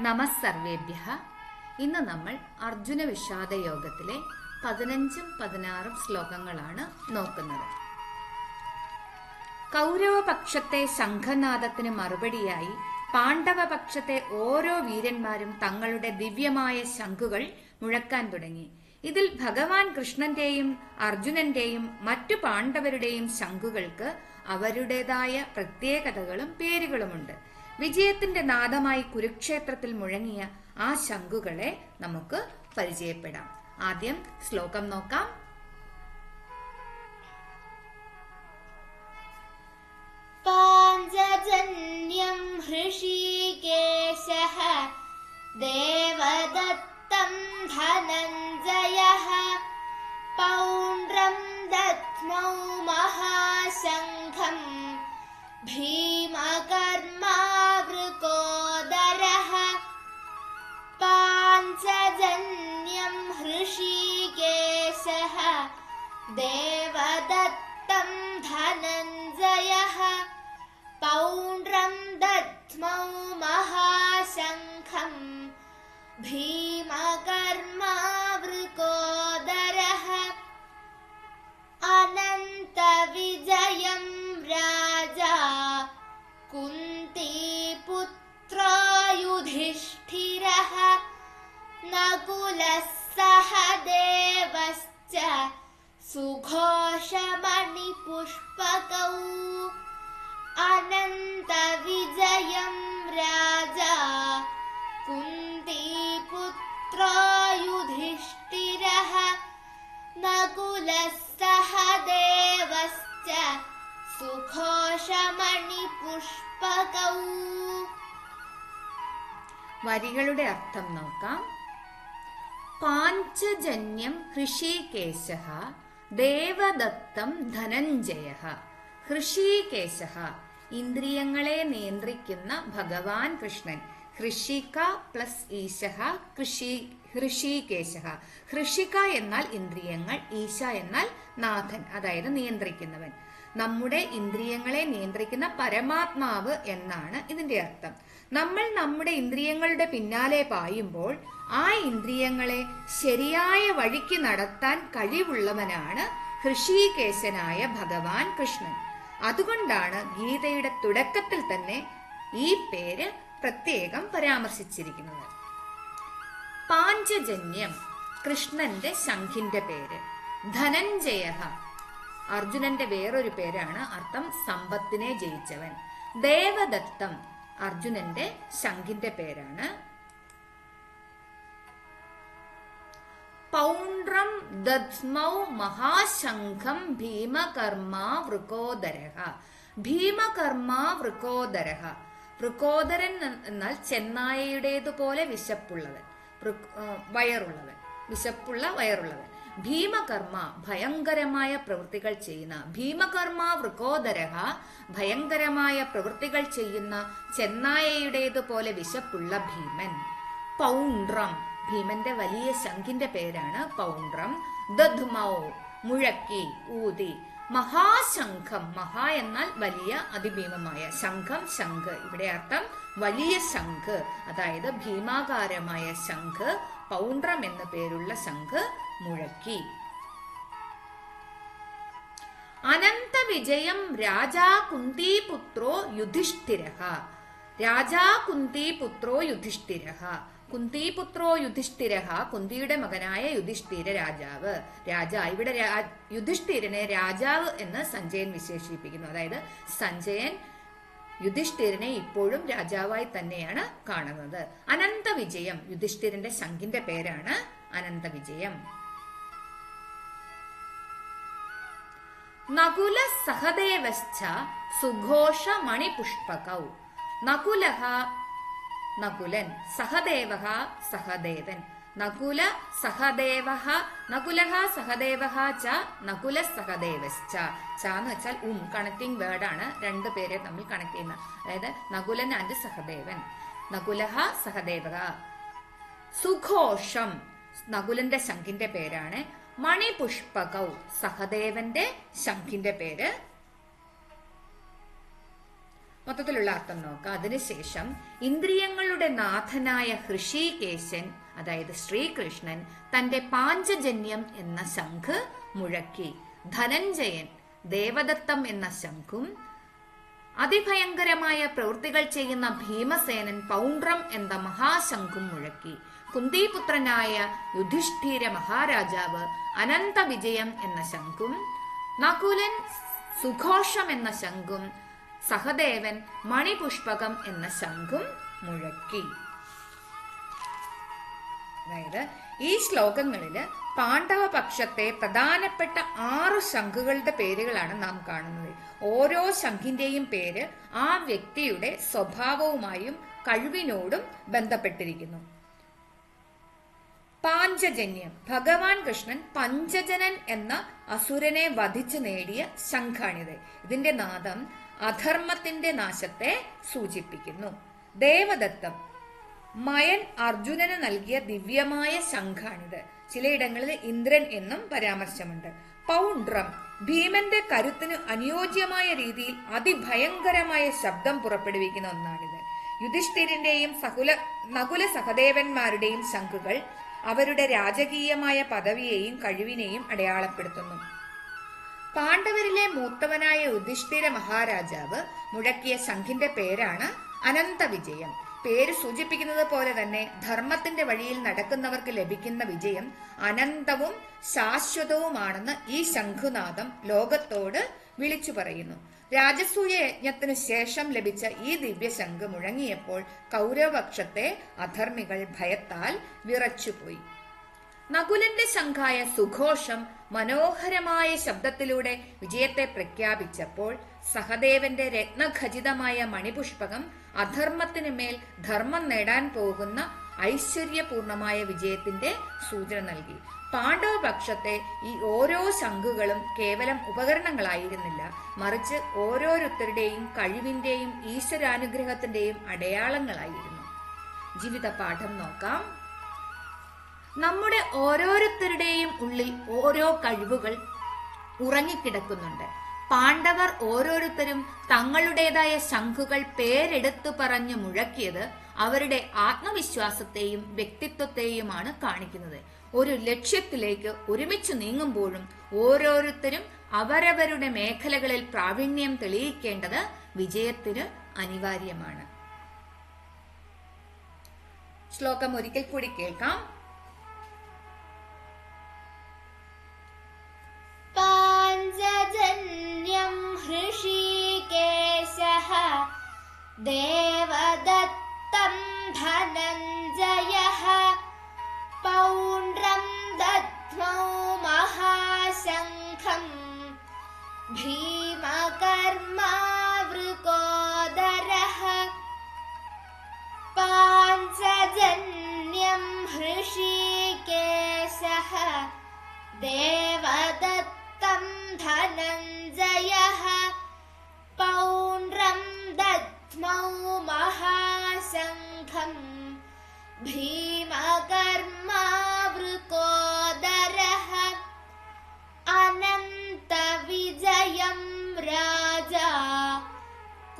നമസ്സർവേഭ്യഃ. ഇന്ന് നമ്മൾ അർജുന വിഷാദ യോഗത്തിലെ 15ഉം 16ഉം ശ്ലോകങ്ങളാണ് നോക്കുന്നത്. കൗരവപക്ഷത്തെ ശംഖനാദത്തിന് മറുപടിയായി പാണ്ഡവപക്ഷത്തെ ഓരോ വീരന്മാരും തങ്ങളുടെ ദിവ്യമായ ശംഖുകൾ മുഴക്കാൻ തുടങ്ങി. ഇതിൽ ഭഗവാൻ കൃഷ്ണന്റെയും അർജുനന്റെയും മറ്റു പാണ്ഡവരുടെയും ശംഖുകൾക്ക് അവരുടേതായ പ്രത്യേകതകളും പേരുകളുമുണ്ട്. വിജയത്തിന്റെ നാദമായി കുരുക്ഷേത്രത്തിൽ മുഴങ്ങിയ ആ ശംഖുകളെ നമുക്ക് പരിചയപ്പെടാം. ആദ്യം ശ്ലോകം നോക്കാം. പാഞ്ചജന്യം ഹൃഷീകേശഃ ദേവദത്തം ധനഞ്ജയഃ പൗണ്ഡ്രം ദദ്മൗ മഹാശംഖം ഭീമകർമാവൃകോദരഃ. പാഞ്ചജന്യം ഹൃഷീകേശഃ ദേവദത്തം ധനഞ്ജയഃ പൗണ്ഡ്രം ദദ്മൗ മഹാശംഖം ഭീമകർമാവൃകോദരഃ. അനന്തവിജയം രാജാ കുന്തിപുത്രോ യുധിഷ്ഠിരഃ നകുലഃ സഹദേവശ്ച സുഘോഷമണിപുഷ്പകൗ. അനന്തവിജയം രാജാ കുന്തിപുത്രോ യുധിഷ്ഠിരഃ നകുലഃ സഹദേവശ്ച സുഘോഷമണിപുഷ്പകൗ. വരികളുടെ അർത്ഥം നോക്കാം. പാഞ്ചജന്യം ഹൃഷീകേശഃ ദേവദത്തം ധനഞ്ജയഃ. ഹൃഷീകേശഃ ഇന്ദ്രിയങ്ങളെ നിയന്ത്രിക്കുന്ന ഭഗവാൻ കൃഷ്ണൻ. ഹൃഷിക പ്ലസ് ഈശഃ ഹൃഷീകേശഃ. ഹൃഷിക എന്നാൽ ഇന്ദ്രിയങ്ങൾ, ഈശ എന്നാൽ നാഥൻ, അതായത് നിയന്ത്രിക്കുന്നവൻ. നമ്മുടെ ഇന്ദ്രിയങ്ങളെ നിയന്ത്രിക്കുന്ന പരമാത്മാവ് എന്നാണ് ഇതിന്റെ അർത്ഥം. നമ്മൾ നമ്മുടെ ഇന്ദ്രിയങ്ങളുടെ പിന്നാലെ പായുമ്പോൾ ആ ഇന്ദ്രിയങ്ങളെ ശരിയായ വഴിക്ക് നടത്താൻ കഴിവുള്ളവനാണ് ഹൃഷീകേശനായ ഭഗവാൻ കൃഷ്ണൻ. അതുകൊണ്ടാണ് ഗീതയുടെ തുടക്കത്തിൽ തന്നെ ഈ പേര് പ്രത്യേകം പരാമർശിച്ചിരിക്കുന്നത്. പാഞ്ചജന്യം കൃഷ്ണന്റെ ശംഖിന്റെ പേര്. ധനഞ്ജയഃ അർജുനന്റെ വേറൊരു പേരാണ്, അർത്ഥം സമ്പത്തിനെ ജയിച്ചവൻ. ദേവദത്തം അർജുനന്റെ ശംഖിന്റെ പേരാണ്. പൗണ്ഡ്രം ദദ്മൗ മഹാശംഖം ഭീമകർമാ വൃകോദരഃ. ഭീമകർമാ വൃകോദരഃ. വൃകോദരൻ എന്നാൽ ചെന്നായയുടേതുപോലെ വിശപ്പുള്ളവൻ, വയറുള്ളവൻ, വിശപ്പുള്ള വയറുള്ളവൻ. ഭീമകർമ്മ ഭയങ്കരമായ പ്രവൃത്തികൾ ചെയ്യുന്ന. ഭീമകർമ്മ വൃകോദരഃ ഭയങ്കരമായ പ്രവൃത്തികൾ ചെയ്യുന്ന ചെന്നായയുടേതുപോലെ വിശപ്പുള്ള ഭീമൻ. പൗണ്ഡ്രം ഭീമന്റെ വലിയ ശംഖിന്റെ പേരാണ് പൗണ്ഡ്രം. ദദ്മൗ മുഴക്കി, ഊതി. മഹാശംഖം മഹാ എന്നാൽ വലിയ, അതിഭീമമായ. ശംഖം ശംഖ്, ഇവിടെ അർത്ഥം വലിയ ശംഖ്, അതായത് ഭീമാകാരമായ ശംഖ്. പൗണ്ഡ്രം എന്ന പേരുള്ള ശംഖ് മുഴക്കി. അനന്തവിജയം രാജാ കുന്തിപുത്രോ യുധിഷ്ഠിരഃ. രാജാ കുന്തിപുത്രോ യുധിഷ്ഠിരഃ. കുന്തിപുത്രോ യുധിഷ്ഠിരഃ കുന്തിയുടെ മകനായ യുധിഷ്ഠിര രാജാവ്. ഇവിടെ യുധിഷ്ഠിരനെ രാജാവ് എന്ന് സഞ്ജയൻ വിശേഷിപ്പിക്കുന്നു. അതായത് സഞ്ജയൻ യുധിഷ്ഠിരനെ ഇപ്പോഴും രാജാവായി തന്നെയാണ് കാണുന്നത്. അനന്തവിജയം യുധിഷ്ഠിരന്റെ ശംഖിന്റെ പേരാണ് അനന്തവിജയം. നകുല സഹദേവശ്ച സുഘോഷ മണിപുഷ്പകൗ. നകുലഃ നകുലൻ, സഹദേവഃ സഹദേവൻ. നകുല സഹദേവഃ, നകുലഃ സഹദേവഃ ച നകുല സഹദേവശ്ച. ച എന്ന് വെച്ചാൽ കണക്ടിങ് വേർഡാണ്, രണ്ടു പേരെ തമ്മിൽ കണക്ട് ചെയ്യുന്ന. അതായത് നകുലൻ ആൻഡ് സഹദേവൻ. നകുലഃ സഹദേവഃ. സുഘോഷം നകുലന്റെ ശംഖിന്റെ പേരാണ്. മണിപുഷ്പകൗ സഹദേവന്റെ ശംഖിന്റെ പേര്. മൊത്തത്തിലുള്ള അർത്ഥം നോക്കാം. അതിനുശേഷം ഇന്ദ്രിയങ്ങളുടെ നാഥനായ ഹൃഷീകേശൻ, അതായത് ശ്രീകൃഷ്ണൻ, തന്റെ പാഞ്ചജന്യം എന്ന ശംഖ് മുഴക്കി. ധനഞ്ജയൻ ദേവദത്തം എന്ന ശംഖും അതിഭയങ്കരമായ പ്രവൃത്തികൾ ചെയ്യുന്ന ഭീമസേനൻ പൗണ്ഡ്രം എന്ന മഹാശംഖും മുഴക്കി. കുന്തിപുത്രനായ യുധിഷ്ഠിര മഹാരാജാവ് അനന്ത വിജയം എന്ന ശംഖും, നകുലൻ സുഘോഷം എന്ന ശംഖും, സഹദേവൻ മണിപുഷ്പകം എന്ന ശംഖും മുഴക്കി. അതായത് ഈ ശ്ലോകങ്ങളില് പാണ്ഡവപക്ഷത്തെ പ്രധാനപ്പെട്ട 6 ശംഖുകളുടെ പേരുകളാണ് നാം കാണുന്നത്. ഓരോ ശംഖിന്റെയും പേര് ആ വ്യക്തിയുടെ സ്വഭാവവുമായും കഴിവിനോടും ബന്ധപ്പെട്ടിരിക്കുന്നു. പാഞ്ചജന്യം, ഭഗവാൻ കൃഷ്ണൻ പഞ്ചജനൻ എന്ന അസുരനെ വധിച്ചു നേടിയ ശംഖാണിത്. ഇതിന്റെ നാദം അധർമ്മത്തിന്റെ നാശത്തെ സൂചിപ്പിക്കുന്നു. ദേവദത്തം, മയൻ അർജുനന് നൽകിയ ദിവ്യമായ ശംഖാണിത്. ചിലയിടങ്ങളിൽ ഇന്ദ്രൻ എന്നും പരാമർശമുണ്ട്. പൗണ്ഡ്രം, ഭീമന്റെ കരുത്തിന് അനുയോജ്യമായ രീതിയിൽ അതിഭയങ്കരമായ ശബ്ദം പുറപ്പെടുവിക്കുന്ന ഒന്നാണിത്. യുധിഷ്ഠിരന്റെയും നകുല സഹദേവന്മാരുടെയും ശംഖുകൾ അവരുടെ രാജകീയമായ പദവിയെയും കഴിവിനെയും അടയാളപ്പെടുത്തുന്നു. പാണ്ഡവരിലെ മൂത്തവനായ യുധിഷ്ഠിര മഹാരാജാവ് മുഴക്കിയ ശംഖിന്റെ പേരാണ് അനന്തവിജയം. പേര് സൂചിപ്പിക്കുന്നത് പോലെ തന്നെ ധർമ്മത്തിന്റെ വഴിയിൽ നടക്കുന്നവർക്ക് ലഭിക്കുന്ന വിജയം അനന്തവും ശാശ്വതവുമാണെന്ന് ഈ ശംഖുനാദം ലോകത്തോട് വിളിച്ചു പറയുന്നു. രാജസൂയ യജ്ഞത്തിനു ശേഷം ലഭിച്ച ഈ ദിവ്യശംഖ് മുഴങ്ങിയപ്പോൾ കൗരവപക്ഷത്തെ അധർമ്മികൾ ഭയത്താൽ വിറച്ചുപോയി. നകുലന്റെ ശംഖായ സുഘോഷം മനോഹരമായ ശബ്ദത്തിലൂടെ വിജയത്തെ പ്രഖ്യാപിച്ചപ്പോൾ സഹദേവന്റെ രത്നഖചിതമായ മണിപുഷ്പകം അധർമ്മത്തിന് മേൽ ധർമ്മം നേടാൻ പോകുന്ന ഐശ്വര്യപൂർണമായ വിജയത്തിന്റെ സൂചന നൽകി. പാണ്ഡവപക്ഷത്തെ ഈ ഓരോ ശംഖുകളും കേവലം ഉപകരണങ്ങളായിരുന്നില്ല, മറിച്ച് ഓരോരുത്തരുടെയും കഴിവിന്റെയും ഈശ്വരാനുഗ്രഹത്തിന്റെയും അടയാളങ്ങളായിരുന്നു. ജീവിത പാഠം നോക്കാം. നമ്മുടെ ഓരോരുത്തരുടെയും ഉള്ളിൽ ഓരോ കഴിവുകൾ ഉറങ്ങിക്കിടക്കുന്നുണ്ട്. പാണ്ഡവർ ഓരോരുത്തരും തങ്ങളുടേതായ ശംഖുകൾ പേരെടുത്തു പറഞ്ഞു മുഴക്കിയത് അവരുടെ ആത്മവിശ്വാസത്തെയും വ്യക്തിത്വത്തെയുമാണ് കാണിക്കുന്നത്. ഒരു ലക്ഷ്യത്തിലേക്ക് ഒരുമിച്ച് നീങ്ങുമ്പോഴും ഓരോരുത്തരും അവരവരുടെ മേഖലകളിൽ പ്രാവീണ്യം തെളിയിക്കേണ്ടത് വിജയത്തിന് അനിവാര്യമാണ്. ശ്ലോകം ഒരിക്കൽ കൂടി കേൾക്കാം. പാഞ്ചജന്യം ഹൃഷീകേശഃ ദേവദത്തം ധനഞ്ജയഃ പൗണ്ഡ്രം ദദ്മൗ മഹാശംഖം ഭീമകർമാവൃകോദരഃ പാഞ്ചജന്യം ഹൃഷീകേശഃ ദേവദത്തം ധനഞ്ജയഃ പൗണ്ഡ്രം ദദ്മൗ മഹാശംഖം ഭീമകർമാവൃകോദരഃ അനന്തവിജയം രാജാ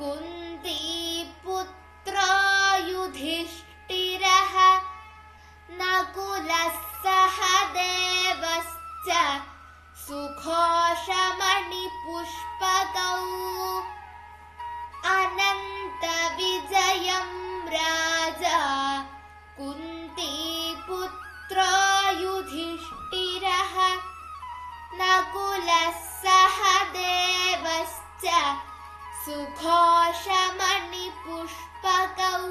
കുന്തിപുത്രോ യുധിഷ്ഠിരഃ നകുലഃ സഹദേവശ്ച സുഘോഷമണിപുഷ്പകൗ അനന്തവിജയം രാജാ കുന്തിപുത്രോ യുധിഷ്ഠിരഃ നകുലഃ സഹദേവശ്ച സുഘോഷമണിപുഷ്പകൗ.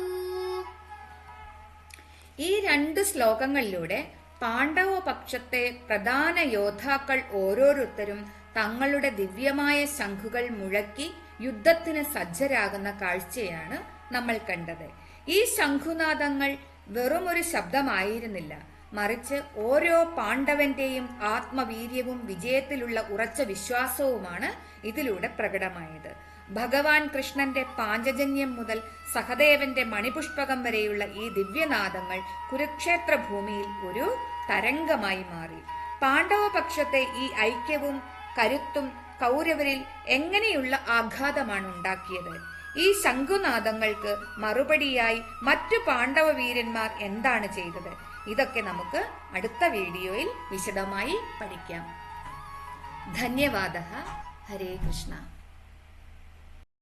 ഈ 2 ശ്ലോകങ്ങളിലൂടെ പാണ്ഡവപക്ഷത്തെ പ്രധാന യോദ്ധാക്കൾ ഓരോരുത്തരും തങ്ങളുടെ ദിവ്യമായ ശംഖുകൾ മുഴക്കി യുദ്ധത്തിന് സജ്ജരാകുന്ന കാഴ്ചയാണ് നമ്മൾ കണ്ടത്. ഈ ശംഖുനാദങ്ങൾ വെറുമൊരു ശബ്ദമായിരുന്നില്ല, മറിച്ച് ഓരോ പാണ്ഡവന്റെയും ആത്മവീര്യവും വിജയത്തിലുള്ള ഉറച്ച വിശ്വാസവുമാണ് ഇതിലൂടെ പ്രകടമായത്. ഭഗവാൻ കൃഷ്ണന്റെ പാഞ്ചജന്യം മുതൽ സഹദേവന്റെ മണിപുഷ്പകം വരെയുള്ള ഈ ദിവ്യനാദങ്ങൾ കുരുക്ഷേത്ര ഭൂമിയിൽ ഒരു തരംഗമായി മാറി. പാണ്ഡവപക്ഷത്തെ ഈ ഐക്യവും കരുത്തും കൗരവരിൽ എങ്ങനെയുള്ള ആഘാതമാണ് ഉണ്ടാക്കിയത്? ഈ ശംഖുനാദങ്ങൾക്ക് മറുപടിയായി മറ്റു പാണ്ഡവ വീരന്മാർ എന്താണ് ചെയ്തത്? ഇതൊക്കെ നമുക്ക് അടുത്ത വീഡിയോയിൽ വിശദമായി പഠിക്കാം. ധന്യവാദഃ. ഹരേ കൃഷ്ണ.